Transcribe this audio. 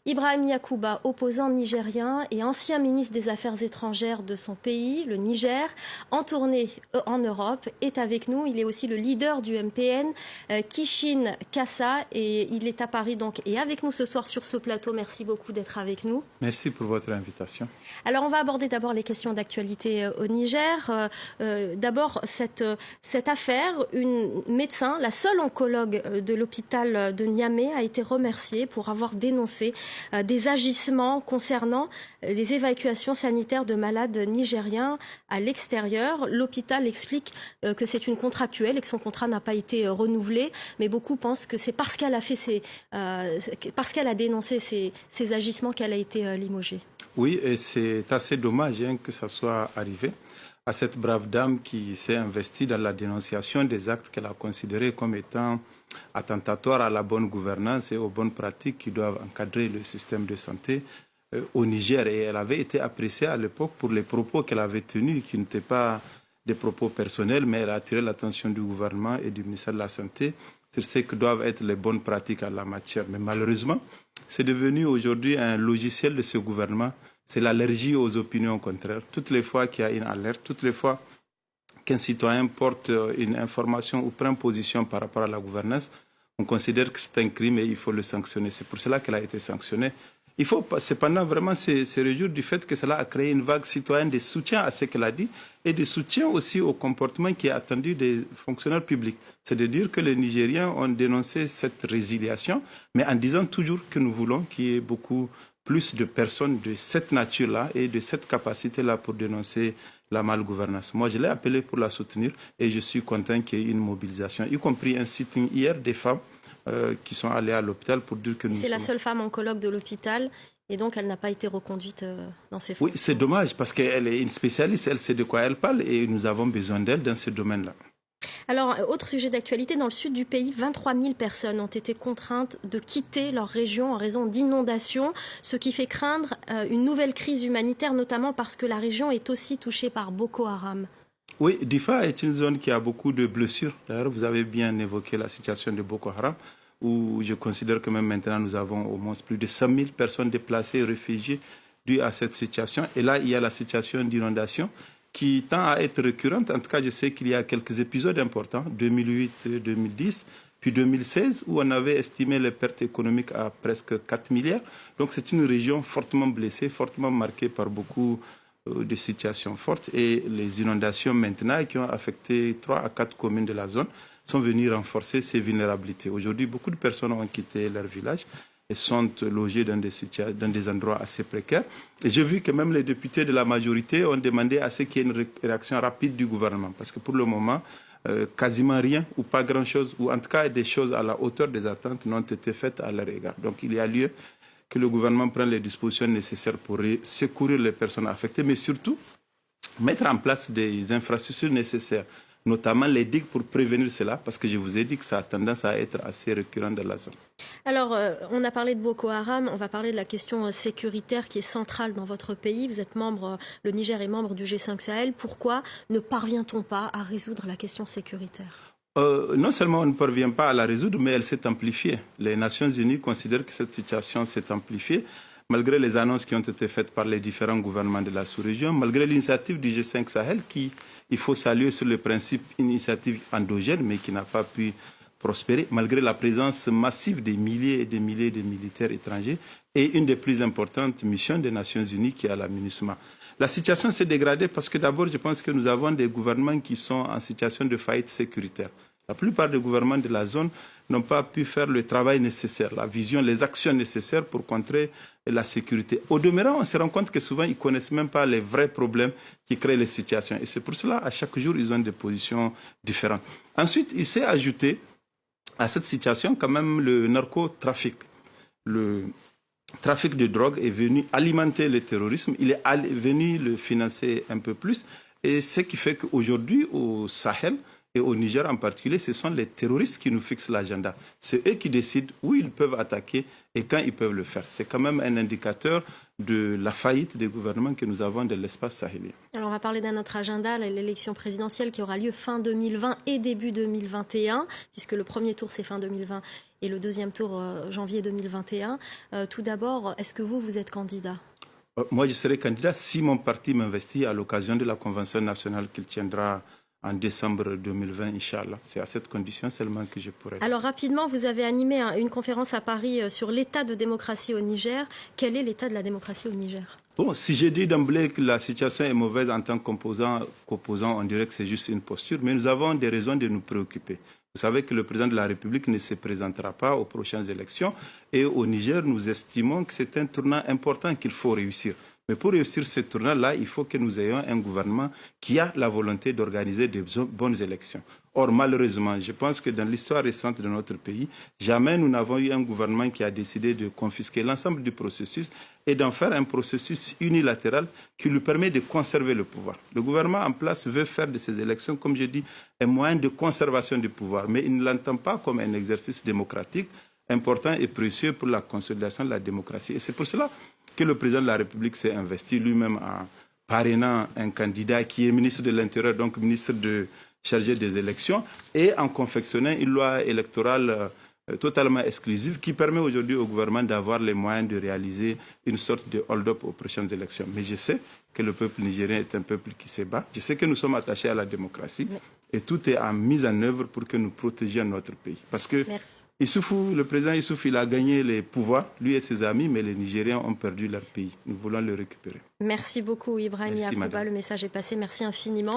Ibrahim Yakuba, opposant nigérien et ancien ministre des Affaires étrangères de son pays, le Niger, en tournée en Europe, est avec nous. Il est aussi le leader du MPN, Kishin Kassa, et il est à Paris donc et avec nous ce soir sur ce plateau. Merci beaucoup d'être avec nous. Merci pour votre invitation. Alors on va aborder d'abord les questions d'actualité au Niger. D'abord cette affaire, une médecin, la seule oncologue de l'hôpital de Niamey, a été remerciée pour avoir dénoncé des agissements concernant les évacuations sanitaires de malades nigériens à l'extérieur. L'hôpital explique que c'est une contractuelle et que son contrat n'a pas été renouvelé, mais beaucoup pensent que c'est parce qu'elle a fait parce qu'elle a dénoncé ces agissements qu'elle a été limogée. Oui, et c'est assez dommage que ça soit arrivé à cette brave dame qui s'est investie dans la dénonciation des actes qu'elle a considérés comme étant attentatoires à la bonne gouvernance et aux bonnes pratiques qui doivent encadrer le système de santé au Niger. Et elle avait été appréciée à l'époque pour les propos qu'elle avait tenus, qui n'étaient pas des propos personnels, mais elle a attiré l'attention du gouvernement et du ministère de la Santé sur ce que doivent être les bonnes pratiques en la matière. Mais malheureusement, c'est devenu aujourd'hui un logiciel de ce gouvernement. C'est l'allergie aux opinions contraires. Toutes les fois qu'il y a une alerte, toutes les fois qu'un citoyen porte une information ou prend position par rapport à la gouvernance, on considère que c'est un crime et il faut le sanctionner. C'est pour cela qu'elle a été sanctionnée. Il faut cependant vraiment se réjouir du fait que cela a créé une vague citoyenne de soutien à ce qu'elle a dit et de soutien aussi au comportement qui est attendu des fonctionnaires publics. C'est de dire que les Nigériens ont dénoncé cette résiliation, mais en disant toujours que nous voulons qu'il y ait beaucoup plus de personnes de cette nature-là et de cette capacité-là pour dénoncer la malgouvernance. Moi, je l'ai appelé pour la soutenir et je suis content qu'il y ait une mobilisation, y compris un sitting hier des femmes qui sont allées à l'hôpital pour dire que nous C'est la seule femme oncologue de l'hôpital et donc elle n'a pas été reconduite dans ses fonctions. Oui, c'est dommage parce qu'elle est une spécialiste, elle sait de quoi elle parle et nous avons besoin d'elle dans ce domaine-là. Alors, autre sujet d'actualité, dans le sud du pays, 23 000 personnes ont été contraintes de quitter leur région en raison d'inondations, ce qui fait craindre une nouvelle crise humanitaire, notamment parce que la région est aussi touchée par Boko Haram. Oui, Difa est une zone qui a beaucoup de blessures. D'ailleurs, vous avez bien évoqué la situation de Boko Haram, où je considère que même maintenant, nous avons au moins plus de 100 000 personnes déplacées et réfugiées dues à cette situation. Et là, il y a la situation d'inondation qui tend à être récurrente. En tout cas, je sais qu'il y a quelques épisodes importants, 2008-2010, puis 2016, où on avait estimé les pertes économiques à presque 4 milliards. Donc c'est une région fortement blessée, fortement marquée par beaucoup de situations fortes. Et les inondations maintenant qui ont affecté 3 à 4 communes de la zone sont venues renforcer ces vulnérabilités. Aujourd'hui, beaucoup de personnes ont quitté leur village et sont logés dans des endroits assez précaires. Et j'ai vu que même les députés de la majorité ont demandé à ce qu'il y ait une réaction rapide du gouvernement. Parce que pour le moment, quasiment rien ou pas grand-chose, ou en tout cas des choses à la hauteur des attentes n'ont été faites à leur égard. Donc il y a lieu que le gouvernement prenne les dispositions nécessaires pour secourir les personnes affectées, mais surtout mettre en place des infrastructures nécessaires, notamment les digues pour prévenir cela, parce que je vous ai dit que ça a tendance à être assez récurrent dans la zone. Alors, on a parlé de Boko Haram, on va parler de la question sécuritaire qui est centrale dans votre pays. Vous êtes membre, le Niger est membre du G5 Sahel. Pourquoi ne parvient-on pas à résoudre la question sécuritaire ? Non seulement on ne parvient pas à la résoudre, mais elle s'est amplifiée. Les Nations Unies considèrent que cette situation s'est amplifiée, malgré les annonces qui ont été faites par les différents gouvernements de la sous-région, malgré l'initiative du G5 Sahel qui, il faut saluer sur le principe, une initiative endogène, mais qui n'a pas pu prospérer, malgré la présence massive des milliers et des milliers de militaires étrangers et une des plus importantes missions des Nations Unies qui est la MINUSMA. La situation s'est dégradée parce que d'abord, je pense que nous avons des gouvernements qui sont en situation de faillite sécuritaire. La plupart des gouvernements de la zone n'ont pas pu faire le travail nécessaire, la vision, les actions nécessaires pour contrer la sécurité. Au demeurant, on se rend compte que souvent, ils ne connaissent même pas les vrais problèmes qui créent les situations. Et c'est pour cela, à chaque jour, ils ont des positions différentes. Ensuite, il s'est ajouté à cette situation quand même le narcotrafic. Le trafic de drogue est venu alimenter le terrorisme, il est venu le financer un peu plus. Et ce qui fait qu'aujourd'hui, au Sahel, et au Niger en particulier, ce sont les terroristes qui nous fixent l'agenda. C'est eux qui décident où ils peuvent attaquer et quand ils peuvent le faire. C'est quand même un indicateur de la faillite des gouvernements que nous avons de l'espace sahélien. Alors on va parler d'un autre agenda, l'élection présidentielle qui aura lieu fin 2020 et début 2021, puisque le premier tour c'est fin 2020 et le deuxième tour janvier 2021. Tout d'abord, est-ce que vous êtes candidat? Moi, je serai candidat si mon parti m'investit à l'occasion de la Convention nationale qu'il tiendra en décembre 2020, Inch'Allah. C'est à cette condition seulement que je pourrai. Alors rapidement, vous avez animé une conférence à Paris sur l'état de démocratie au Niger. Quel est l'état de la démocratie au Niger? Bon, si j'ai dit d'emblée que la situation est mauvaise en tant qu'opposant, on dirait que c'est juste une posture, mais nous avons des raisons de nous préoccuper. Vous savez que le président de la République ne se présentera pas aux prochaines élections et au Niger, nous estimons que c'est un tournant important qu'il faut réussir. Mais pour réussir ce tournant-là, il faut que nous ayons un gouvernement qui a la volonté d'organiser de bonnes élections. Or, malheureusement, je pense que dans l'histoire récente de notre pays, jamais nous n'avons eu un gouvernement qui a décidé de confisquer l'ensemble du processus et d'en faire un processus unilatéral qui lui permet de conserver le pouvoir. Le gouvernement en place veut faire de ces élections, comme je dis, un moyen de conservation du pouvoir, mais il ne l'entend pas comme un exercice démocratique important et précieux pour la consolidation de la démocratie. Et c'est pour cela que le président de la République s'est investi lui-même en parrainant un candidat qui est ministre de l'Intérieur, donc ministre chargé des élections, et en confectionnant une loi électorale totalement exclusive qui permet aujourd'hui au gouvernement d'avoir les moyens de réaliser une sorte de hold-up aux prochaines élections. Mais je sais que le peuple nigérien est un peuple qui se bat. Je sais que nous sommes attachés à la démocratie et tout est mis en œuvre pour que nous protégions notre pays. Parce que le président Issoufou, il a gagné les pouvoirs, lui et ses amis, mais les Nigériens ont perdu leur pays. Nous voulons le récupérer. Merci beaucoup, Ibrahim Yacouba. Le message est passé. Merci infiniment.